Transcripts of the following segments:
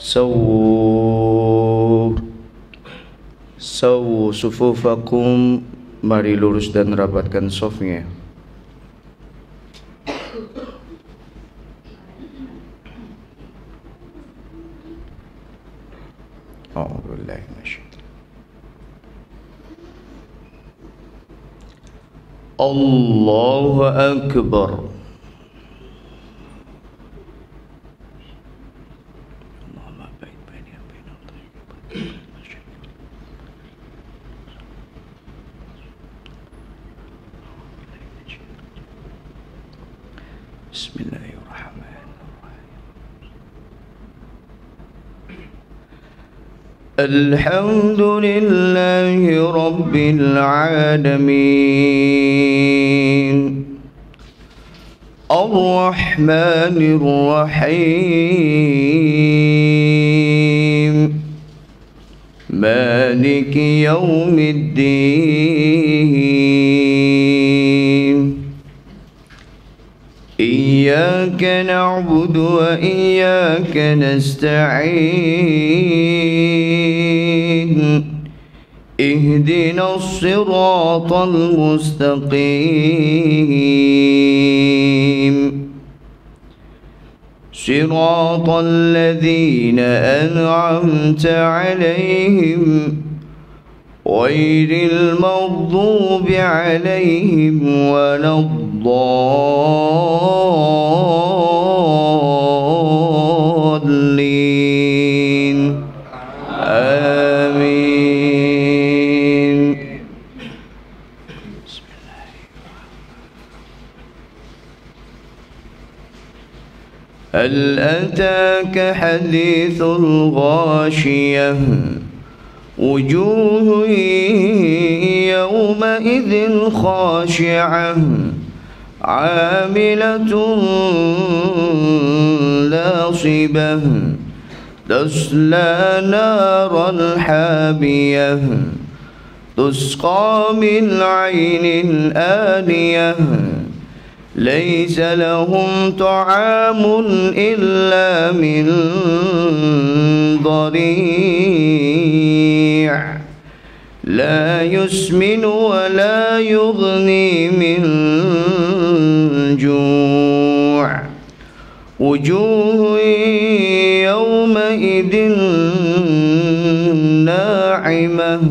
Sawu sufufakum, mari lurus dan rapatkan shofnya. Allahu Akbar. Alhamdulillahi Rabbil Alamin, Ar-Rahmanir Rahim, Maliki Yawmiddin. Iyyaka na'budu wa iyyaka nasta'in. اهدنا الصراط المستقيم صراط الذين أنعمت عليهم غير المغضوب عليهم ولا الضالين آمين. هل أتاك حديث الغاشية وجوه يومئذ خاشعة عاملة ناصبة تصلى نارا حامية تسقى من عين آنية ليس لهم طعام إلا من ضريع لا يسمن ولا يغني من جوع وجوه يومئذ ناعمة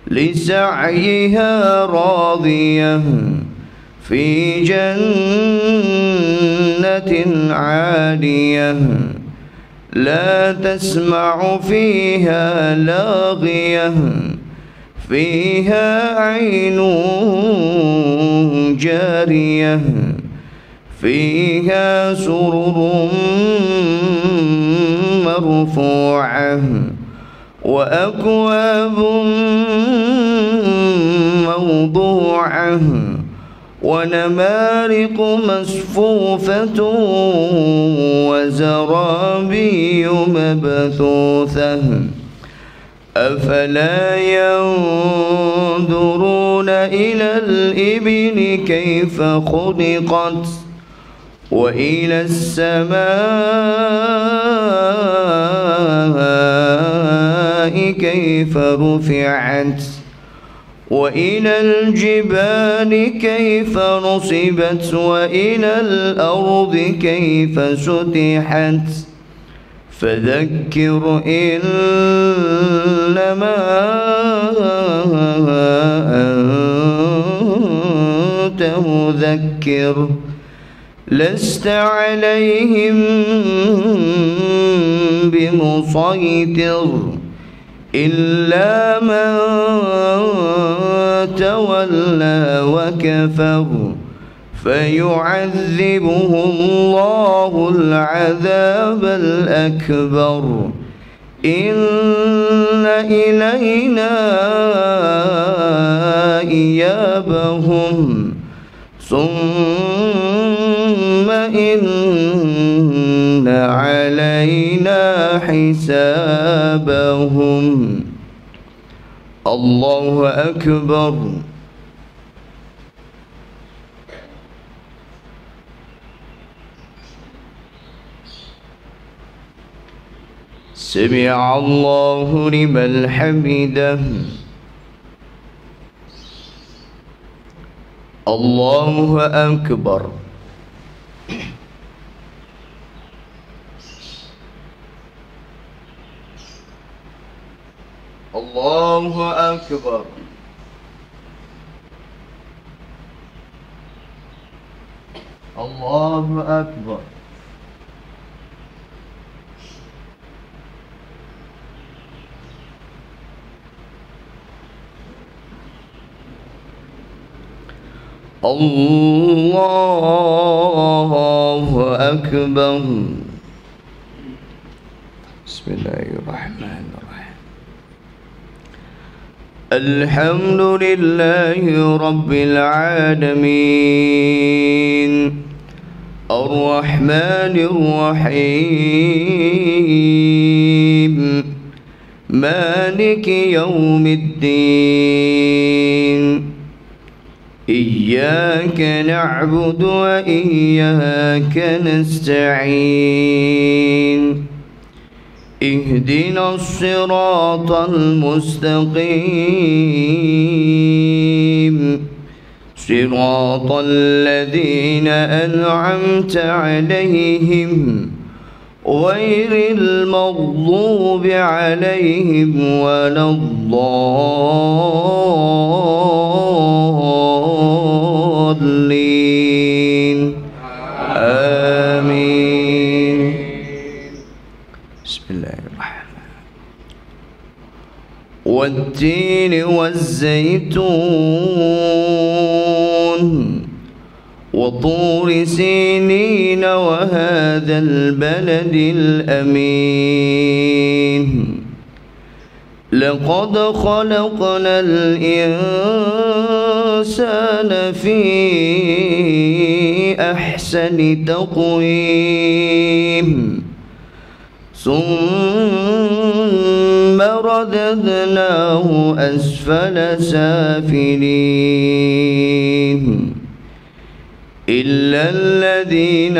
لسعيها راضية في جنة عالية لا تسمع فيها لاغية فيها عين جارية فيها سرر مرفوعة وأكواب موضوعة ونمارق مصفوفة وزرابي مبثوثة أفلا ينظرون إلى الإبل كيف خلقت وإلى السماء كيف رفعت وإلى الجبال كيف نصبت وإلى الأرض كيف سطحت فذكر إنما أنت مذكر لست عليهم بمسيطر إلا من تولى وكفر فيعذبه الله العذاب الأكبر إن إلينا إيابهم ثم إن علينا حسابهم. الله أكبر. سمع الله لمن حمده. الله أكبر. الله أكبر. الله أكبر. الله أكبر. بسم الله الرحمن الرحيم. الحمد لله رب العالمين الرحمن الرحيم مالك يوم الدين. إياك نعبد وإياك نستعين. اهدنا الصراط المستقيم صراط الذين أنعمت عليهم غير المغضوب عليهم ولا الضالين. آمين. بسم الله الرحمن. والتين والزيتون وطور سينين وهذا البلد الأمين. لقد خلقنا الإنسان في أحسن تقويم ثم رددناه أسفل سافلين إلا الذين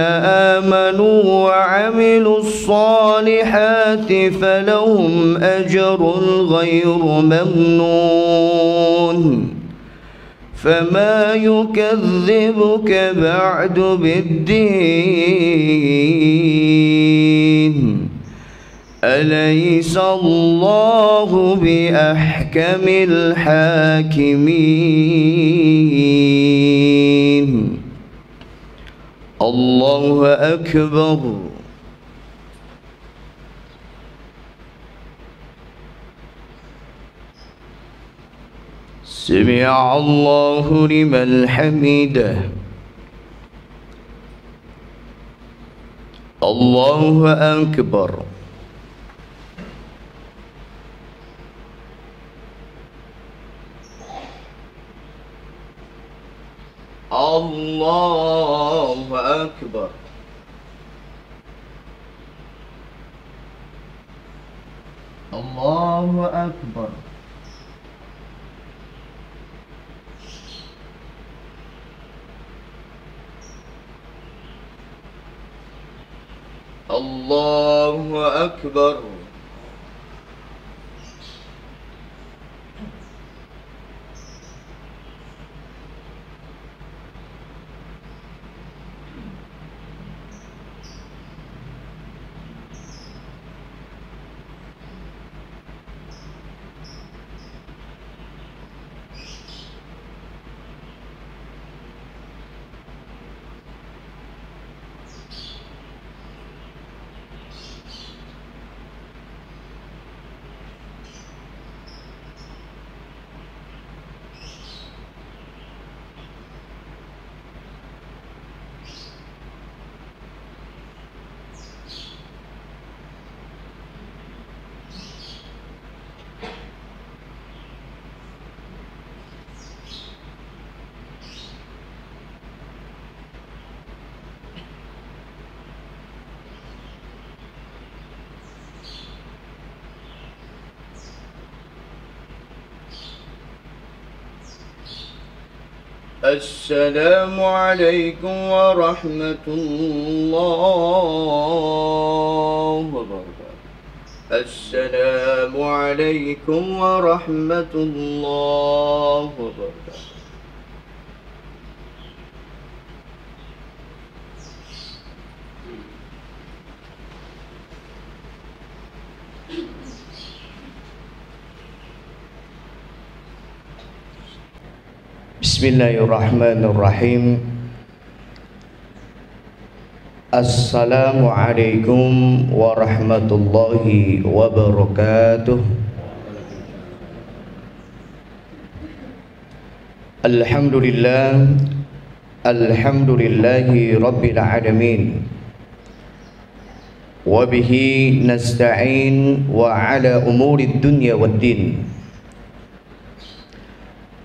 آمنوا وعملوا الصالحات فلهم أجر غير ممنون. فما يكذبك بعد بالدين. أليس الله بأحكم الحاكمين. الله أكبر. سمع الله لمن حمده. الله أكبر. الله أكبر. الله أكبر. الله أكبر. السلام عليكم ورحمة الله وبركاته. السلام عليكم ورحمة الله وبركاته. Bismillahirrahmanirrahim. Assalamualaikum warahmatullahi wabarakatuh. Alhamdulillahi rabbil alamin. Wa bihi nasta'in wa ala umuri dunya waddin.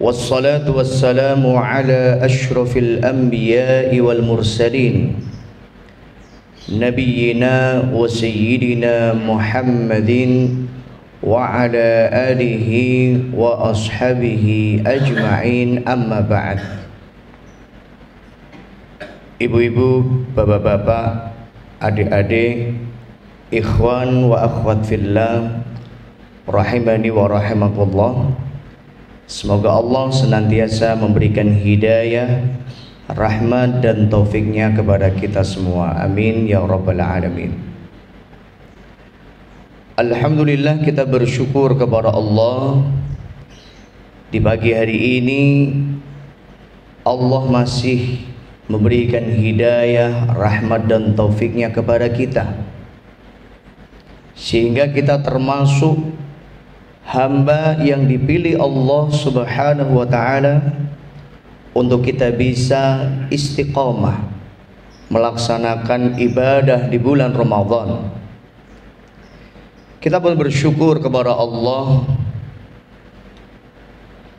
Wassalatu wassalamu ala ashrafil anbiya'i wal mursalin Nabiyyina wa sayyidina Muhammadin wa ala alihi wa ashabihi ajma'in, amma ba'd. Ibu-ibu, bapak-bapak, adik-adik, ikhwan wa akhwat fillah, rahimani wa rahimakumullah. Semoga Allah senantiasa memberikan hidayah, rahmat dan taufiknya kepada kita semua. Amin ya rabbal alamin. Alhamdulillah, kita bersyukur kepada Allah. Di pagi hari ini Allah masih memberikan hidayah, rahmat dan taufiknya kepada kita, sehingga kita termasuk hamba yang dipilih Allah Subhanahu wa ta'ala untuk kita bisa istiqamah melaksanakan ibadah di bulan Ramadan. Kita pun bersyukur kepada Allah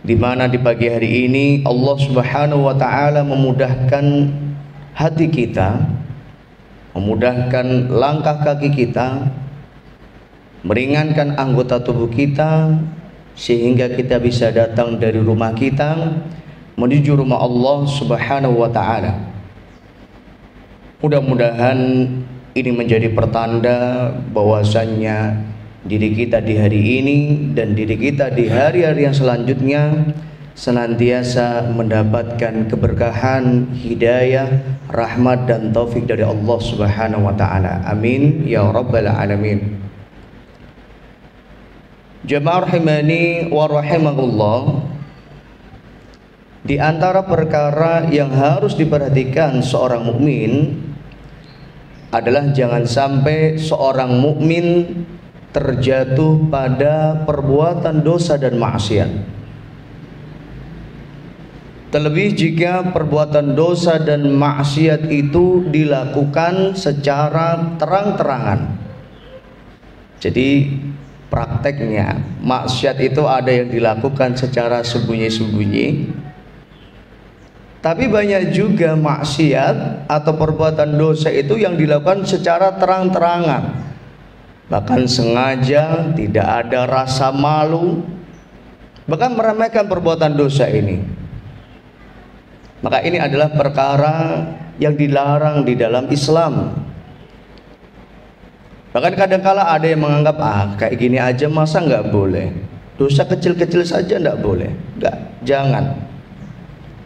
di mana di pagi hari ini Allah Subhanahu wa ta'ala memudahkan hati kita, memudahkan langkah kaki kita, meringankan anggota tubuh kita, sehingga kita bisa datang dari rumah kita menuju rumah Allah Subhanahu wa ta'ala. Mudah-mudahan ini menjadi pertanda bahwasannya diri kita di hari ini dan diri kita di hari-hari yang selanjutnya senantiasa mendapatkan keberkahan, hidayah, rahmat dan taufik dari Allah Subhanahu wa ta'ala. Amin ya rabbal alamin. Jamaah rahimani wa rahimakumullah, di antara perkara yang harus diperhatikan seorang mukmin adalah jangan sampai seorang mukmin terjatuh pada perbuatan dosa dan maksiat. Terlebih jika perbuatan dosa dan maksiat itu dilakukan secara terang-terangan. Jadi prakteknya maksiat itu ada yang dilakukan secara sembunyi-sembunyi, tapi banyak juga maksiat atau perbuatan dosa itu yang dilakukan secara terang-terangan, bahkan sengaja, tidak ada rasa malu, bahkan meremehkan perbuatan dosa ini. Maka ini adalah perkara yang dilarang di dalam Islam. Bahkan kadang-kala ada yang menganggap kayak gini aja masa nggak boleh, dosa kecil-kecil saja nggak boleh. Nggak, jangan.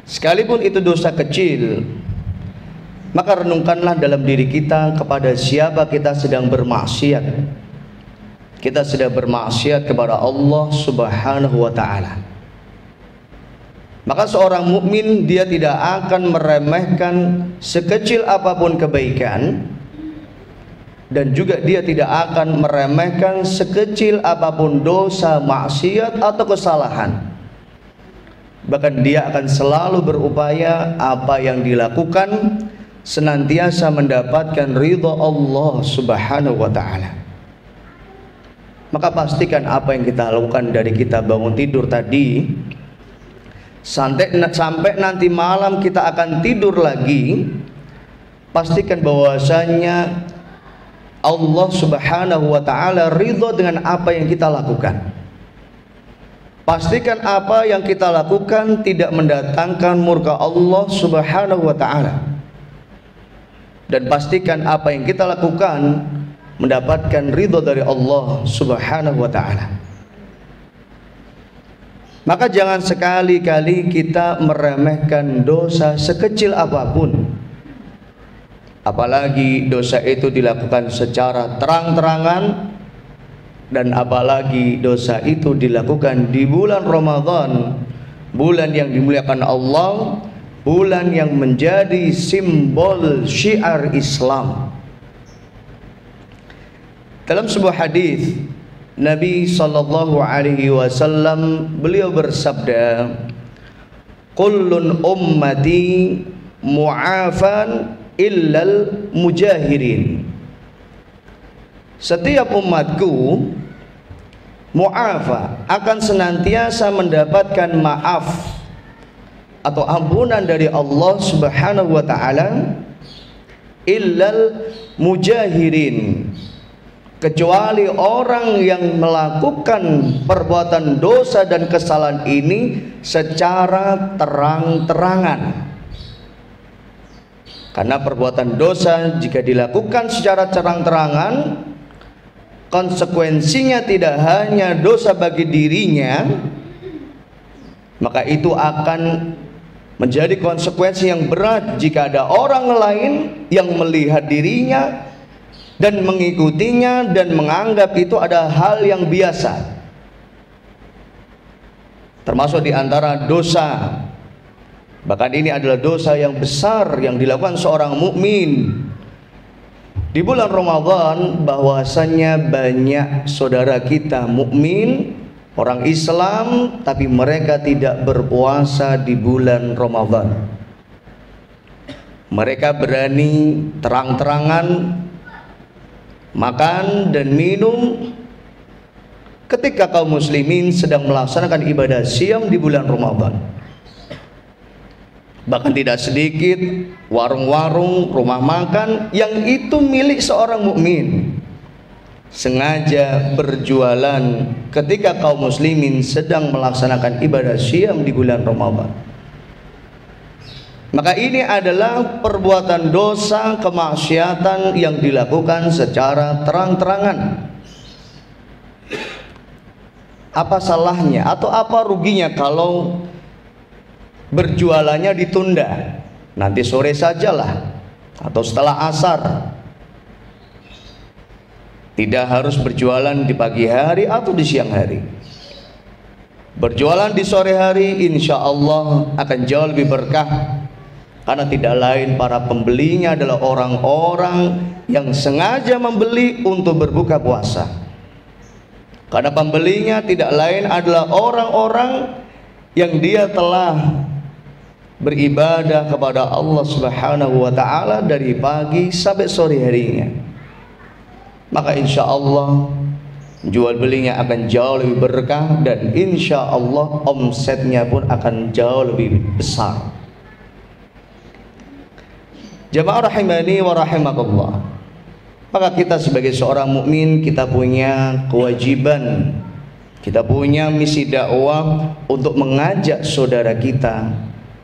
Sekalipun itu dosa kecil, maka renungkanlah dalam diri kita kepada siapa kita sedang bermaksiat. Kita sedang bermaksiat kepada Allah Subhanahu wa ta'ala. Maka seorang mukmin dia tidak akan meremehkan sekecil apapun kebaikan, dan juga dia tidak akan meremehkan sekecil apapun dosa, maksiat atau kesalahan. Bahkan dia akan selalu berupaya apa yang dilakukan senantiasa mendapatkan ridha Allah Subhanahu wa ta'ala. Maka pastikan apa yang kita lakukan dari kita bangun tidur tadi sampai nanti malam kita akan tidur lagi, pastikan bahwasanya Allah Subhanahu wa ta'ala ridha dengan apa yang kita lakukan. Pastikan apa yang kita lakukan tidak mendatangkan murka Allah Subhanahu wa ta'ala. Dan pastikan apa yang kita lakukan mendapatkan ridho dari Allah Subhanahu wa ta'ala. Maka jangan sekali-kali kita meremehkan dosa sekecil apapun, apalagi dosa itu dilakukan secara terang-terangan, dan apalagi dosa itu dilakukan di bulan Ramadan, bulan yang dimuliakan Allah, bulan yang menjadi simbol syiar Islam. Dalam sebuah hadis Nabi sallallahu alaihi wasallam beliau bersabda, "Kullun ummati mu'afan illal mujahirin." Setiap umatku mu'afa, akan senantiasa mendapatkan maaf atau ampunan dari Allah Subhanahu wa ta'ala, illal mujahirin, kecuali orang yang melakukan perbuatan dosa dan kesalahan ini secara terang-terangan. Karena perbuatan dosa jika dilakukan secara terang-terangan, konsekuensinya tidak hanya dosa bagi dirinya, maka itu akan menjadi konsekuensi yang berat jika ada orang lain yang melihat dirinya dan mengikutinya dan menganggap itu ada hal yang biasa. Termasuk di antara dosa, bahkan ini adalah dosa yang besar yang dilakukan seorang mukmin di bulan Ramadan, bahwasannya banyak saudara kita mukmin, orang Islam, tapi mereka tidak berpuasa di bulan Ramadan. Mereka berani terang-terangan makan dan minum ketika kaum muslimin sedang melaksanakan ibadah siam di bulan Ramadan. Bahkan tidak sedikit warung-warung, rumah makan yang itu milik seorang mukmin sengaja berjualan ketika kaum muslimin sedang melaksanakan ibadah siam di bulan Ramadan. Maka ini adalah perbuatan dosa, kemaksiatan yang dilakukan secara terang-terangan. Apa salahnya atau apa ruginya kalau berjualannya ditunda, nanti sore sajalah atau setelah asar? Tidak harus berjualan di pagi hari atau di siang hari. Berjualan di sore hari insya Allah akan jauh lebih berkah, karena tidak lain para pembelinya adalah orang-orang yang sengaja membeli untuk berbuka puasa. Karena pembelinya tidak lain adalah orang-orang yang dia telah beribadah kepada Allah Subhanahu wa ta'ala dari pagi sampai sore harinya. Maka insya Allah jual belinya akan jauh lebih berkah, dan insya Allah omsetnya pun akan jauh lebih besar. Jamaah rahimani wa rahimakumullah. Maka kita sebagai seorang mukmin, kita punya kewajiban, kita punya misi dakwah untuk mengajak saudara kita,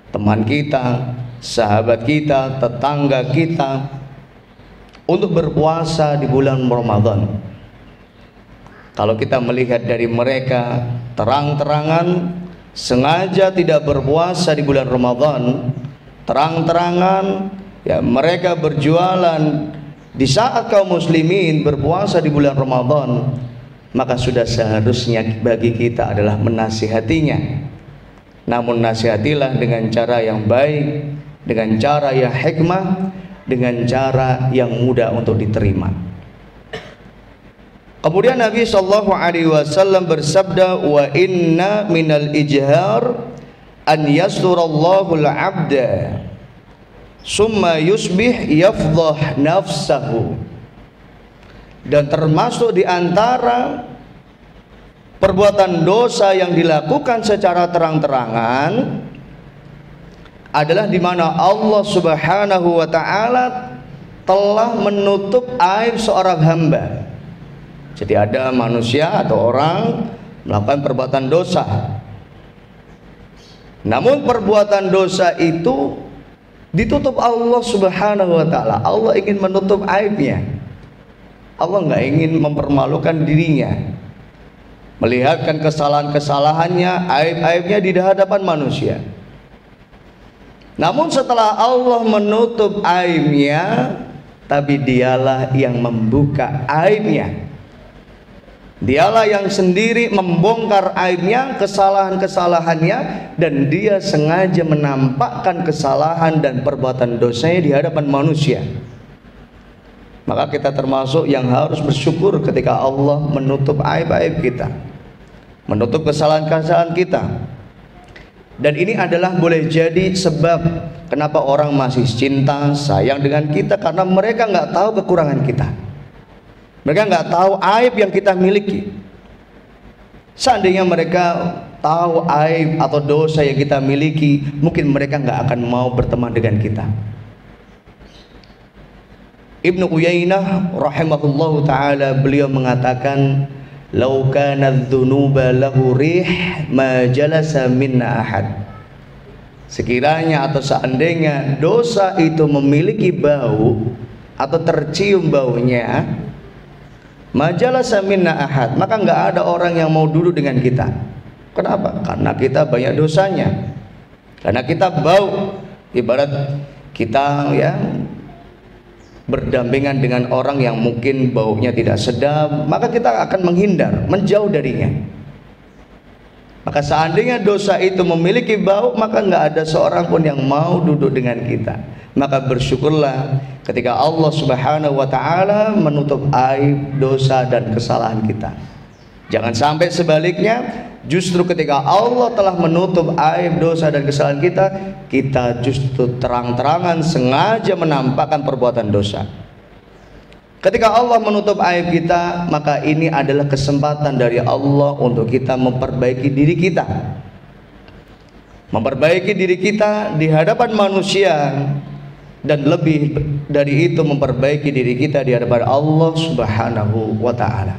teman kita, sahabat kita, tetangga kita untuk berpuasa di bulan Ramadan. Kalau kita melihat dari mereka terang-terangan sengaja tidak berpuasa di bulan Ramadan, terang-terangan ya mereka berjualan di saat kaum muslimin berpuasa di bulan Ramadan, maka sudah seharusnya bagi kita adalah menasihatinya. Namun nasihatilah dengan cara yang baik, dengan cara yang hikmah, dengan cara yang mudah untuk diterima. Kemudian Nabi sallallahu alaihi wasallam bersabda, "Wa inna minal ijhar an yasturallahu al-'abda summa yusbih yafdhah nafsahu." Dan termasuk di antara perbuatan dosa yang dilakukan secara terang-terangan adalah di mana Allah Subhanahu wa ta'ala telah menutup aib seorang hamba. Jadi ada manusia atau orang melakukan perbuatan dosa, namun perbuatan dosa itu ditutup Allah Subhanahu wa ta'ala. Allah ingin menutup aibnya. Allah nggak ingin mempermalukan dirinya, melihatkan kesalahan-kesalahannya, aib-aibnya di hadapan manusia. Namun setelah Allah menutup aibnya, tapi dialah yang membuka aibnya. Dialah yang sendiri membongkar aibnya, kesalahan-kesalahannya, dan dia sengaja menampakkan kesalahan dan perbuatan dosanya di hadapan manusia. Maka kita termasuk yang harus bersyukur ketika Allah menutup aib-aib kita, menutup kesalahan-kesalahan kita. Dan ini adalah boleh jadi sebab kenapa orang masih cinta, sayang dengan kita, karena mereka nggak tahu kekurangan kita. Mereka nggak tahu aib yang kita miliki. Seandainya mereka tahu aib atau dosa yang kita miliki, mungkin mereka nggak akan mau berteman dengan kita. Ibnu Uyainah rahimahullahu ta'ala, beliau mengatakan, "Lau kana adz-dzunuba lahu rih ma jalasa minna ahad." Sekiranya atau seandainya dosa itu memiliki bau atau tercium baunya, majalasa minna ahad, maka nggak ada orang yang mau duduk dengan kita. Kenapa? Karena kita banyak dosanya, karena kita bau. Ibarat kita ya berdampingan dengan orang yang mungkin baunya tidak sedap, maka kita akan menghindar, menjauh darinya. Maka seandainya dosa itu memiliki bau, maka nggak ada seorang pun yang mau duduk dengan kita. Maka bersyukurlah ketika Allah Subhanahu wa ta'ala menutup aib, dosa dan kesalahan kita. Jangan sampai sebaliknya, justru ketika Allah telah menutup aib, dosa dan kesalahan kita, kita justru terang-terangan sengaja menampakkan perbuatan dosa. Ketika Allah menutup aib kita, maka ini adalah kesempatan dari Allah untuk kita memperbaiki diri kita. Memperbaiki diri kita di hadapan manusia, dan lebih dari itu memperbaiki diri kita di hadapan Allah Subhanahu wa ta'ala.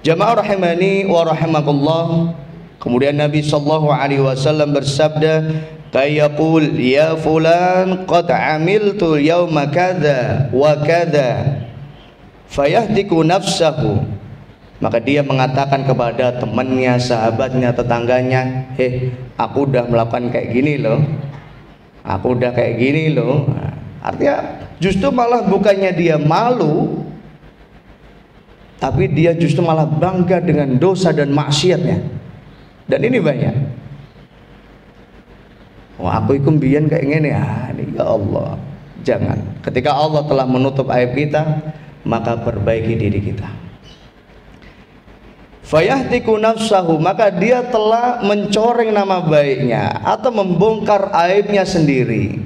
Jamaah rahimani wa rahimakumullah. Kemudian Nabi sallallahu alaihi wasallam bersabda, "Kayaqul ya fulan qad amiltu yauma kadza wa kadza." Fayahtiku nafsahu. Maka dia mengatakan kepada temannya, sahabatnya, tetangganya, aku udah melakukan kayak gini loh. Aku udah kayak gini loh. Artinya justru malah bukannya dia malu, tapi dia justru malah bangga dengan dosa dan maksiatnya. Dan ini banyak. Wah, aku ikut mbiyen kayak gini ya. Ya Allah, jangan. Ketika Allah telah menutup aib kita, maka perbaiki diri kita. Fayahtiku nafsahu, maka dia telah mencoreng nama baiknya atau membongkar aibnya sendiri.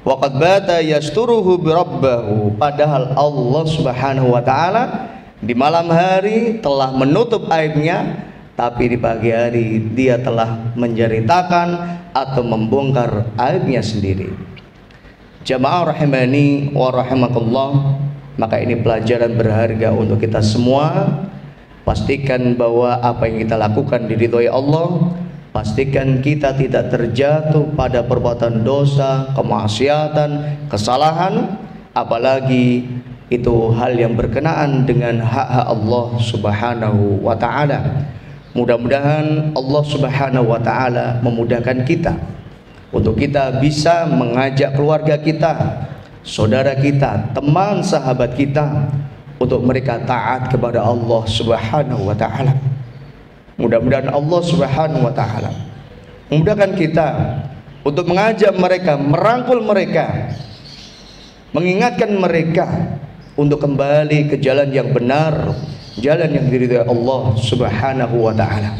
Waqad bata yasturuhu birabbahu, padahal Allah Subhanahu wa ta'ala di malam hari telah menutup aibnya, tapi di pagi hari dia telah menceritakan atau membongkar aibnya sendiri. Jamaah rahimani wa rahimakumullah, maka ini pelajaran berharga untuk kita semua. Pastikan bahwa apa yang kita lakukan diridhoi Allah. Pastikan kita tidak terjatuh pada perbuatan dosa, kemaksiatan, kesalahan, apalagi itu hal yang berkenaan dengan hak-hak Allah Subhanahu wa ta'ala. Mudah-mudahan Allah Subhanahu wa ta'ala memudahkan kita untuk kita bisa mengajak keluarga kita, saudara kita, teman sahabat kita, untuk mereka taat kepada Allah Subhanahu wa ta'ala. Mudah-mudahan Allah Subhanahu wa ta'ala memudahkan kita untuk mengajak mereka, merangkul mereka, mengingatkan mereka untuk kembali ke jalan yang benar, jalan yang diridhai Allah Subhanahu wa ta'ala.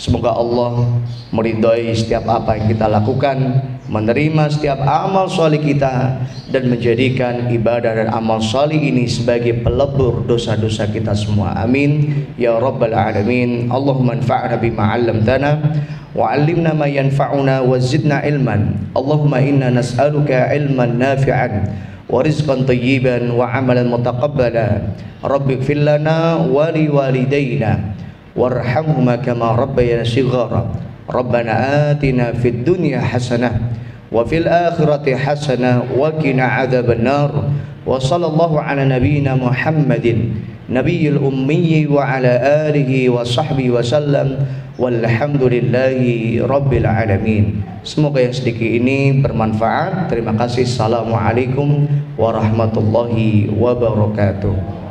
Semoga Allah meridhai setiap apa yang kita lakukan, menerima setiap amal soleh kita, dan menjadikan ibadah dan amal soleh ini sebagai pelebur dosa-dosa kita semua. Amin ya rabbal alamin. Allahumma anfa'na bima 'allamtana wa 'allimna ma yanfa'una wa zidna ilman. Allahumma inna nas'aluka ilman nafi'an wa rizqan thayyiban wa 'amalan mutaqabbala. Rabbighfir lana wa liwalidayna warhamhuma kama rabbayana shighara. Rabbana atina fid dunya hasanah wa fil akhirati hasanah wa qina adzabannar. Wa sallallahu ala nabiyyina Muhammadin nabiyil ummi wa ala alihi wa sahbihi wa sallam. Walhamdulillahi rabbil alamin. Semoga yang sedikit ini bermanfaat. Terima kasih. Assalamualaikum warahmatullahi wabarakatuh.